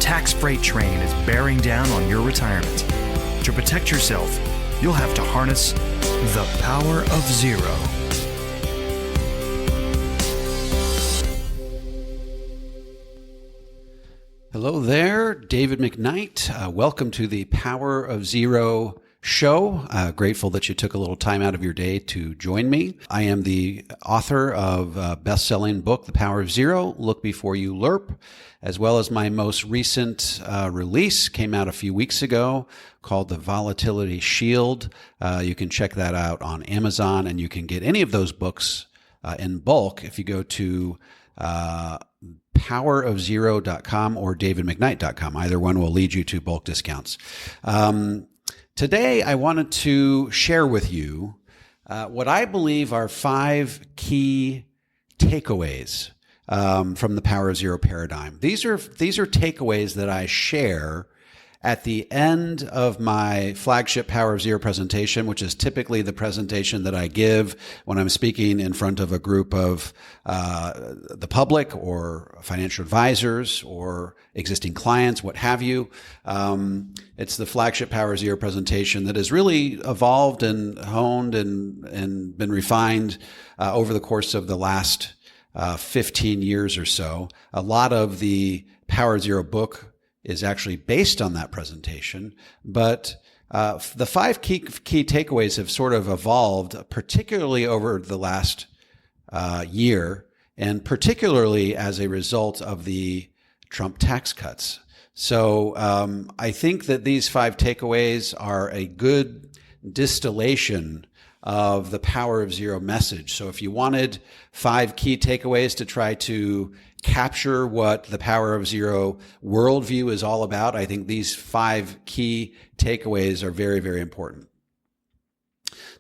tax freight train is bearing down on your retirement. To protect yourself, you'll have to harness the power of zero. Hello there, David McKnight. Welcome to the Power of Zero show. Grateful that you took a little time out of your day to join me. I am the author of a best-selling book, The Power of Zero, Look Before You Lerp, as well as my most recent release came out a few weeks ago called The Volatility Shield. You can check that out on Amazon, and you can get any of those books in bulk if you go to powerofzero.com or davidmcknight.com. Either one will lead you to bulk discounts. Today, I wanted to share with you what I believe are 5 key takeaways from the Power of Zero paradigm. These are takeaways that I share at the end of my flagship Power of Zero presentation, which is typically the presentation that I give when I'm speaking in front of a group of the public or financial advisors or existing clients, what have you. It's the flagship Power of Zero presentation that has really evolved and honed and been refined over the course of the last 15 years or so. A lot of the Power of Zero book is actually based on that presentation, but the 5 key takeaways have sort of evolved, particularly over the last year, and particularly as a result of the Trump tax cuts. So I think that these 5 takeaways are a good distillation of the Power of Zero message. So if you wanted 5 key takeaways to try to capture what the Power of Zero worldview is all about, I think these 5 key takeaways are very, very important.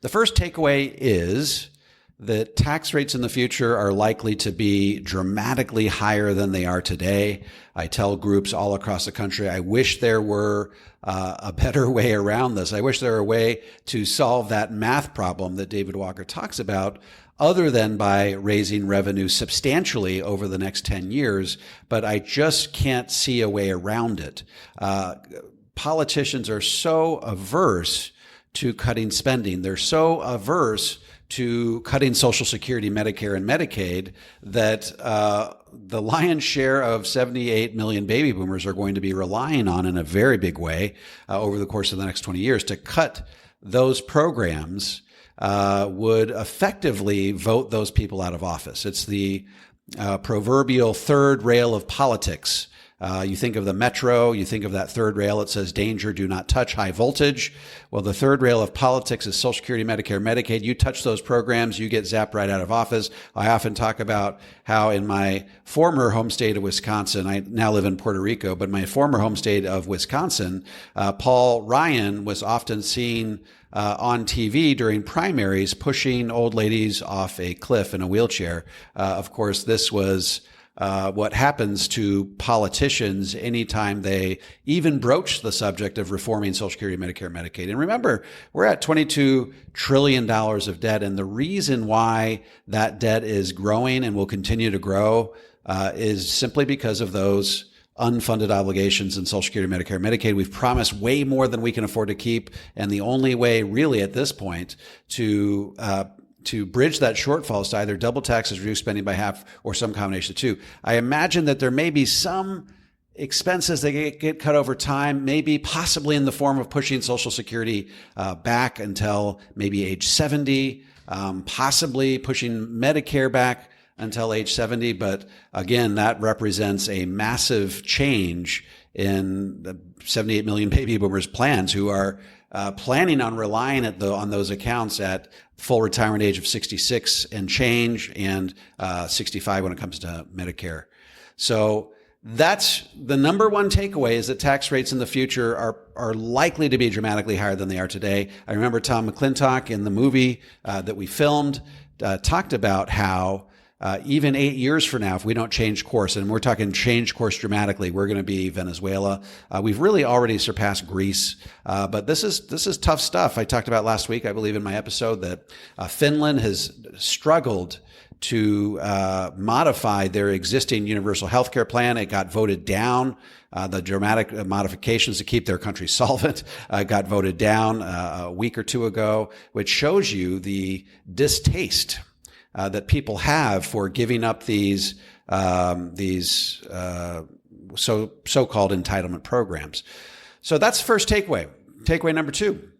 The first takeaway is that tax rates in the future are likely to be dramatically higher than they are today. I tell groups all across the country, I wish there were a better way around this. I wish there were a way to solve that math problem that David Walker talks about, other than by raising revenue substantially over the next 10 years, but I just can't see a way around it. Politicians are so averse to cutting spending. They're so averse to cutting Social Security, Medicare, and Medicaid that the lion's share of 78 million baby boomers are going to be relying on in a very big way over the course of the next 20 years. To cut those programs would effectively vote those people out of office. It's the proverbial third rail of politics. You think of the metro, you think of that third rail, it says danger, do not touch, high voltage. Well, the third rail of politics is Social Security, Medicare, Medicaid. You touch those programs, you get zapped right out of office. I often talk about how in my former home state of Wisconsin, I now live in Puerto Rico, but my former home state of Wisconsin, Paul Ryan was often seen on TV during primaries pushing old ladies off a cliff in a wheelchair. Of course, this was what happens to politicians anytime they even broach the subject of reforming Social Security, Medicare, Medicaid. And remember, we're at $22 trillion of debt. And the reason why that debt is growing and will continue to grow is simply because of those unfunded obligations in Social Security, Medicare, Medicaid. We've promised way more than we can afford to keep. And the only way really at this point to bridge that shortfall is to either double taxes, reduce spending by half, or some combination of two. I imagine that there may be some expenses that get cut over time, maybe possibly in the form of pushing Social Security back until maybe age 70, possibly pushing Medicare back until age 70. But again, that represents a massive change in the 78 million baby boomers' plans who are planning on relying on those accounts at full retirement age of 66 and change and 65 when it comes to Medicare. So that's the number one takeaway, is that tax rates in the future are likely to be dramatically higher than they are today. I remember Tom McClintock in the movie that we filmed talked about how even 8 years from now, if we don't change course, and we're talking change course dramatically, we're going to be Venezuela. We've really already surpassed Greece, but this is tough stuff. I talked about last week, I believe in my episode, that Finland has struggled to modify their existing universal health care plan. It got voted down. The dramatic modifications to keep their country solvent got voted down a week or two ago, which shows you the distaste that people have for giving up these so-called entitlement programs. So that's the first takeaway. Takeaway number 2.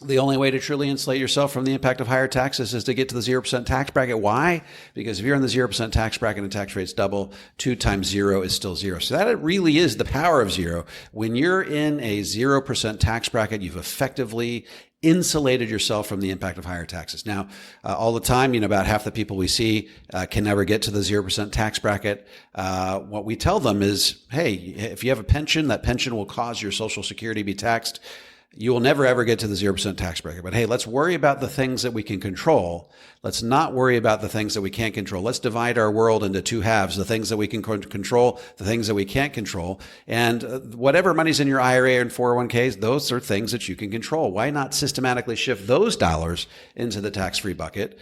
The only way to truly insulate yourself from the impact of higher taxes is to get to the 0% tax bracket. Why? Because if you're in the 0% tax bracket and the tax rate's double, 2 times 0 is still 0. So that really is the power of 0. When you're in a 0% tax bracket, you've effectively insulated yourself from the impact of higher taxes. Now, all the time, about half the people we see can never get to the 0% tax bracket. What we tell them is, hey, if you have a pension, that pension will cause your Social Security to be taxed. You will never, ever get to the 0% tax bracket. But hey, let's worry about the things that we can control. Let's not worry about the things that we can't control. Let's divide our world into 2 halves, the things that we can control, the things that we can't control. And whatever money's in your IRA and 401ks, those are things that you can control. Why not systematically shift those dollars into the tax-free bucket?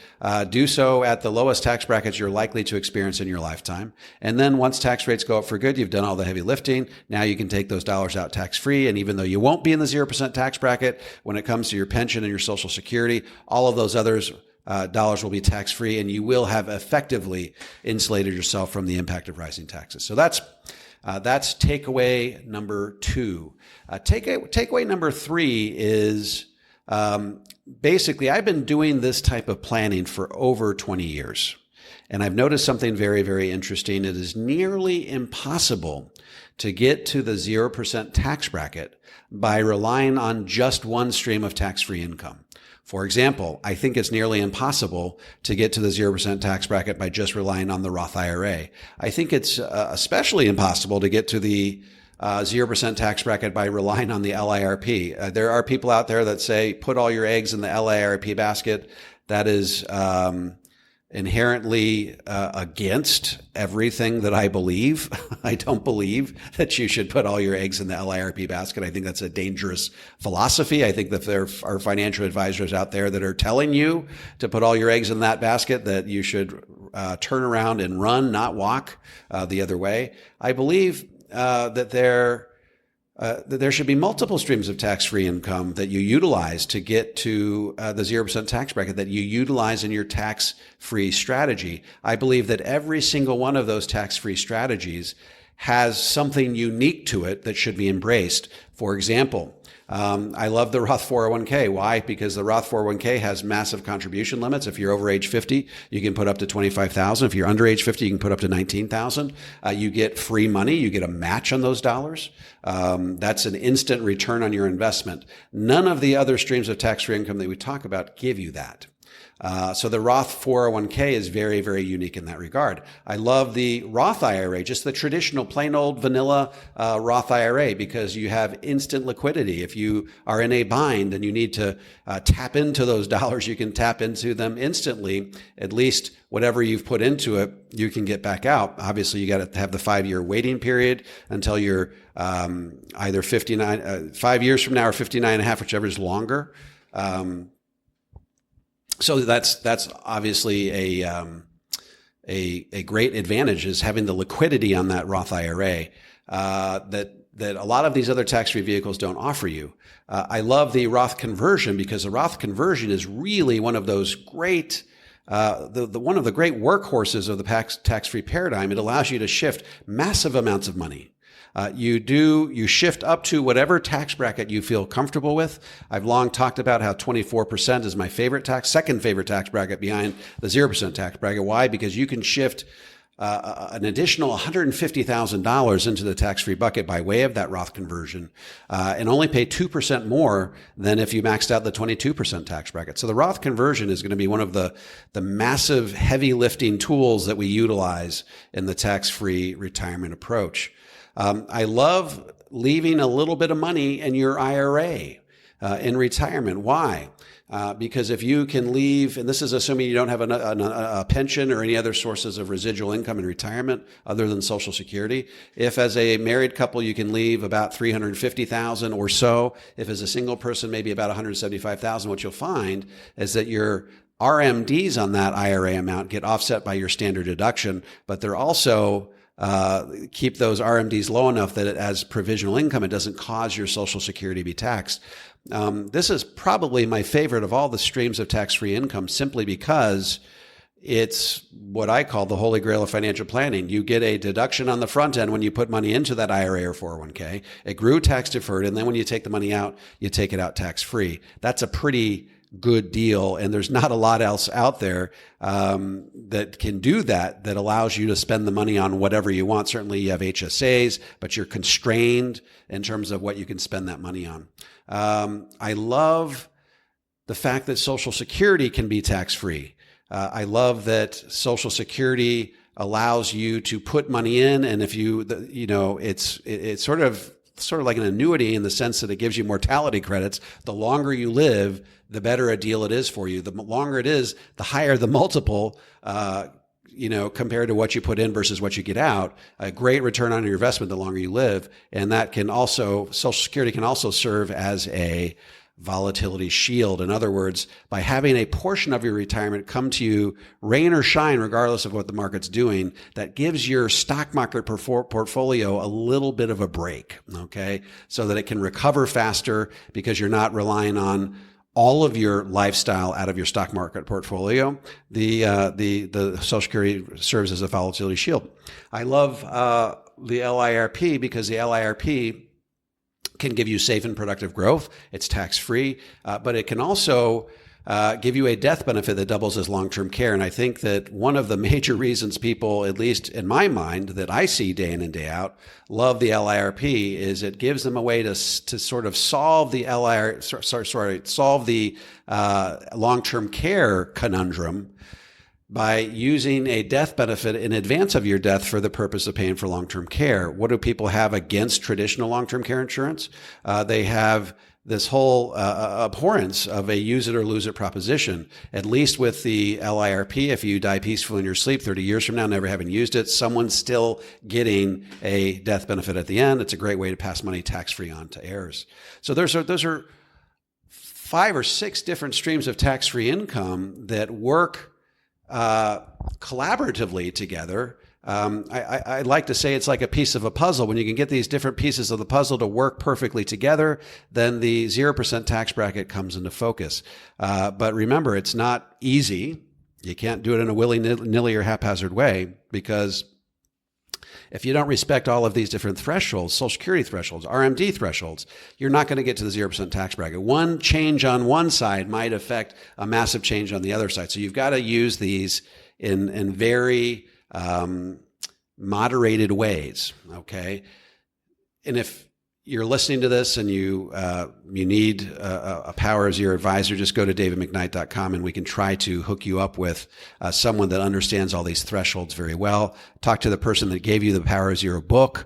Do so at the lowest tax brackets you're likely to experience in your lifetime. And then once tax rates go up for good, you've done all the heavy lifting. Now you can take those dollars out tax-free. And even though you won't be in the 0% tax bracket, when it comes to your pension and your Social Security, all of those others dollars will be tax-free, and you will have effectively insulated yourself from the impact of rising taxes. So that's takeaway number 2. Takeaway number 3 is basically I've been doing this type of planning for over 20 years, and I've noticed something very, very interesting. It is nearly impossible to get to the 0% tax bracket by relying on just one stream of tax-free income. For example, I think it's nearly impossible to get to the 0% tax bracket by just relying on the Roth IRA. I think it's especially impossible to get to the 0% tax bracket by relying on the LIRP. There are people out there that say, put all your eggs in the LIRP basket. That is inherently against everything that I believe. I don't believe that you should put all your eggs in the LIRP basket. I think that's a dangerous philosophy. I think that there are financial advisors out there that are telling you to put all your eggs in that basket, that you should turn around and run, not walk the other way. I believe that there should be multiple streams of tax-free income that you utilize to get to the 0% tax bracket, that you utilize in your tax-free strategy. I believe that every single one of those tax-free strategies has something unique to it that should be embraced. For example, I love the Roth 401k. Why? Because the Roth 401k has massive contribution limits. If you're over age 50, you can put up to $25,000. If you're under age 50, you can put up to $19,000. You get free money. You get a match on those dollars. That's an instant return on your investment. None of the other streams of tax-free income that we talk about give you that. So the Roth 401k is very, very unique in that regard. I love the Roth IRA, just the traditional plain old vanilla Roth IRA, because you have instant liquidity. If you are in a bind and you need to tap into those dollars, you can tap into them instantly. At least whatever you've put into it, you can get back out. Obviously, you got to have the 5-year waiting period until you're either 5 years from now or 59 and a half, whichever is longer. So that's obviously a great advantage, is having the liquidity on that Roth IRA that a lot of these other tax-free vehicles don't offer you. I love the Roth Conversion, because the Roth Conversion is really one of those great one of the great workhorses of the tax-free paradigm. It allows you to shift massive amounts of money. You shift up to whatever tax bracket you feel comfortable with. I've long talked about how 24% is my second favorite tax bracket behind the 0% tax bracket. Why? Because you can shift an additional $150,000 into the tax-free bucket by way of that Roth conversion, and only pay 2% more than if you maxed out the 22% tax bracket. So the Roth conversion is going to be one of the massive heavy lifting tools that we utilize in the tax-free retirement approach. I love leaving a little bit of money in your IRA in retirement. Why? Because if you can leave, and this is assuming you don't have a pension or any other sources of residual income in retirement other than Social Security. If as a married couple you can leave about $350,000 or so, if as a single person maybe about $175,000, what you'll find is that your RMDs on that IRA amount get offset by your standard deduction, but they're also keep those RMDs low enough that as provisional income, it doesn't cause your Social Security to be taxed. This is probably my favorite of all the streams of tax-free income, simply because it's what I call the holy grail of financial planning. You get a deduction on the front end when you put money into that IRA or 401k. It grew tax deferred, and then when you take the money out, you take it out tax-free. That's a pretty good deal, and there's not a lot else out there that can do that allows you to spend the money on whatever you want. Certainly you have HSAs, but you're constrained in terms of what you can spend that money on. I love the fact that Social Security can be tax-free. I love that Social Security allows you to put money in, and if it's sort of like an annuity in the sense that it gives you mortality credits. The longer you live, the better a deal it is for you. The longer it is, the higher the multiple, compared to what you put in versus what you get out. A great return on your investment the longer you live. And that can also, Social Security can also serve as a volatility shield. In other words, by having a portion of your retirement come to you, rain or shine, regardless of what the market's doing, that gives your stock market portfolio a little bit of a break, okay? So that it can recover faster because you're not relying on all of your lifestyle out of your stock market portfolio. The Social Security serves as a volatility shield. I love the LIRP because the LIRP can give you safe and productive growth. It's tax-free, but it can also give you a death benefit that doubles as long-term care. And I think that one of the major reasons people, at least in my mind, that I see day in and day out, love the LIRP is it gives them a way to sort of solve the solve the long-term care conundrum by using a death benefit in advance of your death for the purpose of paying for long-term care. What do people have against traditional long-term care insurance? They have this whole abhorrence of a use it or lose it proposition. At least with the LIRP, if you die peacefully in your sleep 30 years from now, never having used it, someone's still getting a death benefit at the end. It's a great way to pass money tax-free on to heirs. So those are 5 or 6 different streams of tax-free income that work collaboratively together. I like to say it's like a piece of a puzzle. When you can get these different pieces of the puzzle to work perfectly together, then the 0% tax bracket comes into focus. But remember, it's not easy. You can't do it in a willy-nilly or haphazard way, because if you don't respect all of these different thresholds, Social Security thresholds, RMD thresholds, you're not going to get to the 0% tax bracket. One change on one side might affect a massive change on the other side. So you've got to use these in very moderated ways, okay? And if you're listening to this and you need a Power of Zero advisor, just go to davidmcknight.com and we can try to hook you up with someone that understands all these thresholds very well. Talk to the person that gave you the Power of Zero book.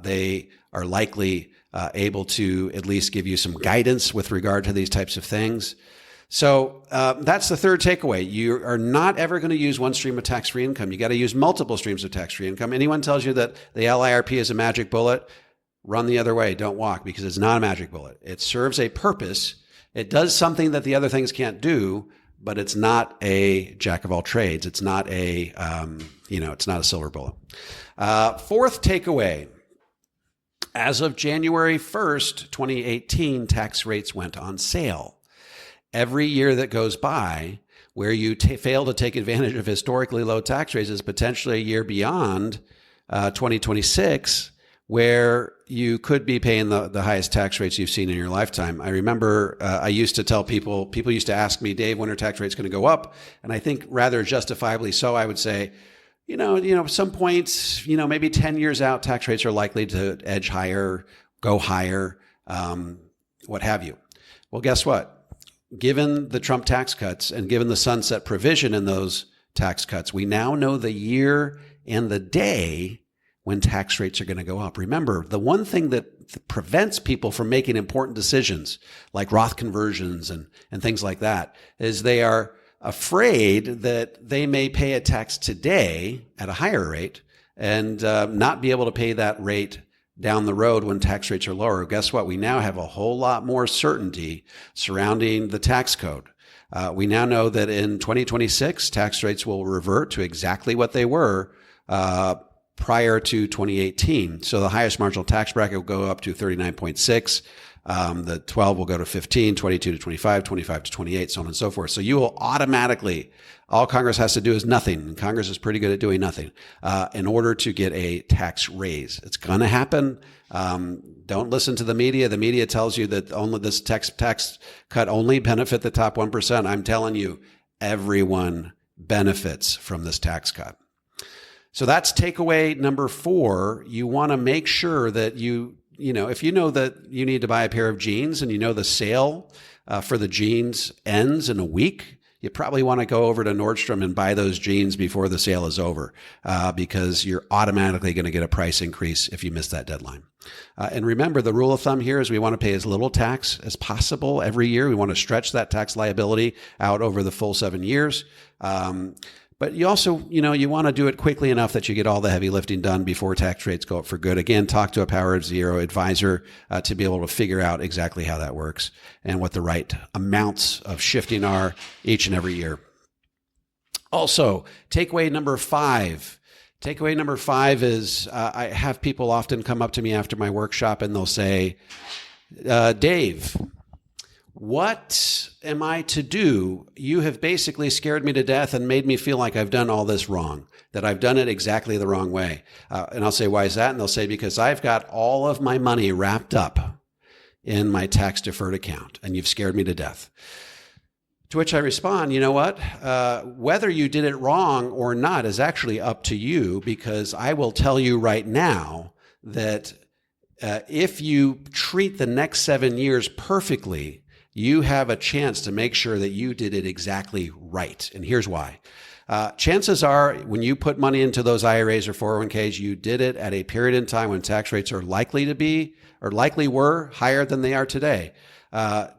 They are likely able to at least give you some guidance with regard to these types of things. So that's the third takeaway. You are not ever going to use one stream of tax-free income. You got to use multiple streams of tax-free income. Anyone tells you that the LIRP is a magic bullet, run the other way. Don't walk, because it's not a magic bullet. It serves a purpose. It does something that the other things can't do, but it's not a jack of all trades. It's not a, it's not a silver bullet. Fourth takeaway. As of January 1st, 2018, tax rates went on sale. Every year that goes by where you fail to take advantage of historically low tax rates is potentially a year beyond 2026, where you could be paying the highest tax rates you've seen in your lifetime. I remember I used to tell people used to ask me, Dave, when are tax rates going to go up? And I think rather justifiably so, I would say, at some points, maybe 10 years out, tax rates are likely to edge higher, go higher, what have you. Well, guess what? Given the Trump tax cuts and given the sunset provision in those tax cuts, we now know the year and the day when tax rates are going to go up. Remember, the one thing that prevents people from making important decisions like Roth conversions and things like that is they are afraid that they may pay a tax today at a higher rate and not be able to pay that rate down the road when tax rates are lower. Guess what? We now have a whole lot more certainty surrounding the tax code. We now know that in 2026, tax rates will revert to exactly what they were prior to 2018. So the highest marginal tax bracket will go up to 39.6. The 12 will go to 15, 22 to 25, 25 to 28, so on and so forth. So you will automatically, all Congress has to do is nothing. And Congress is pretty good at doing nothing in order to get a tax raise. It's going to happen. Don't listen to the media. The media tells you that only this tax cut only benefit the top 1%. I'm telling you, everyone benefits from this tax cut. So that's takeaway number 4. You want to make sure that if you know that you need to buy a pair of jeans and you know the sale for the jeans ends in a week, you probably want to go over to Nordstrom and buy those jeans before the sale is over because you're automatically going to get a price increase if you miss that deadline. And remember, the rule of thumb here is we want to pay as little tax as possible every year. We want to stretch that tax liability out over the full 7 years. But you also, you want to do it quickly enough that you get all the heavy lifting done before tax rates go up for good. Again, talk to a Power of Zero advisor to be able to figure out exactly how that works and what the right amounts of shifting are each and every year. Also, takeaway number 5. Takeaway number 5 is I have people often come up to me after my workshop and they'll say, Dave, what am I to do? You have basically scared me to death and made me feel like I've done all this wrong, that I've done it exactly the wrong way. And I'll say, why is that? And they'll say, because I've got all of my money wrapped up in my tax deferred account and you've scared me to death. To which I respond, you know what? Whether you did it wrong or not is actually up to you, because I will tell you right now that if you treat the next 7 years perfectly, you have a chance to make sure that you did it exactly right. And here's why. Chances are when you put money into those IRAs or 401ks, you did it at a period in time when tax rates are likely to be, or likely were, higher than they are today.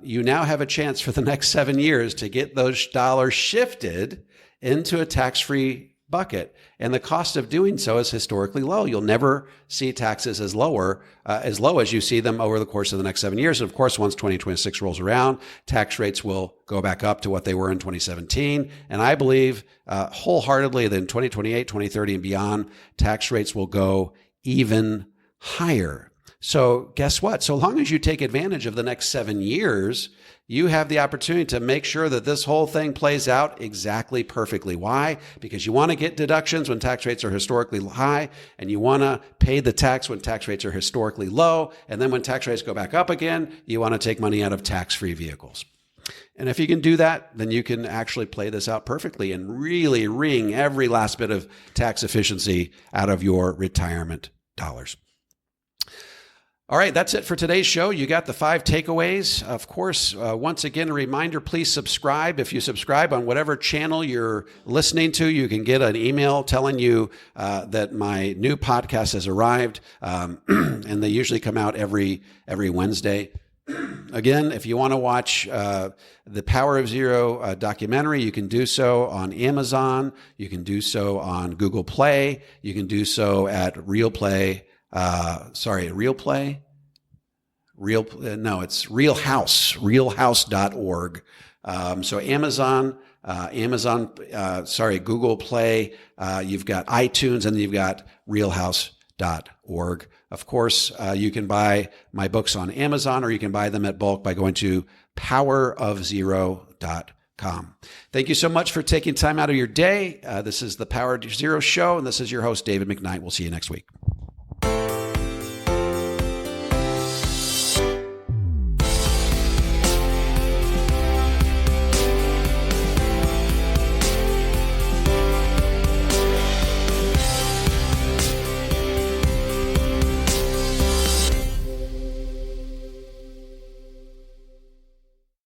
You now have a chance for the next 7 years to get those dollars shifted into a tax-free bucket. And the cost of doing so is historically low. You'll never see taxes as low as you see them over the course of the next 7 years. And of course, once 2026 rolls around, tax rates will go back up to what they were in 2017. And I believe wholeheartedly that in 2028, 2030 and beyond, tax rates will go even higher. So guess what? So long as you take advantage of the next 7 years, you have the opportunity to make sure that this whole thing plays out exactly perfectly. Why? Because you want to get deductions when tax rates are historically high, and you want to pay the tax when tax rates are historically low. And then when tax rates go back up again, you want to take money out of tax-free vehicles. And if you can do that, then you can actually play this out perfectly and really wring every last bit of tax efficiency out of your retirement dollars. All right, that's it for today's show. You got the 5 takeaways. Of course, once again, a reminder, please subscribe. If you subscribe on whatever channel you're listening to, you can get an email telling you that my new podcast has arrived, and they usually come out every Wednesday. Again, if you want to watch the Power of Zero documentary, you can do so on Amazon. You can do so on Google Play. You can do so at RealPlay. It's realhouse.org. So Google Play, you've got iTunes, and you've got realhouse.org. Of course, you can buy my books on Amazon, or you can buy them at bulk by going to powerofzero.com. Thank you so much for taking time out of your day. This is the Power of Zero show, and this is your host, David McKnight. We'll see you next week.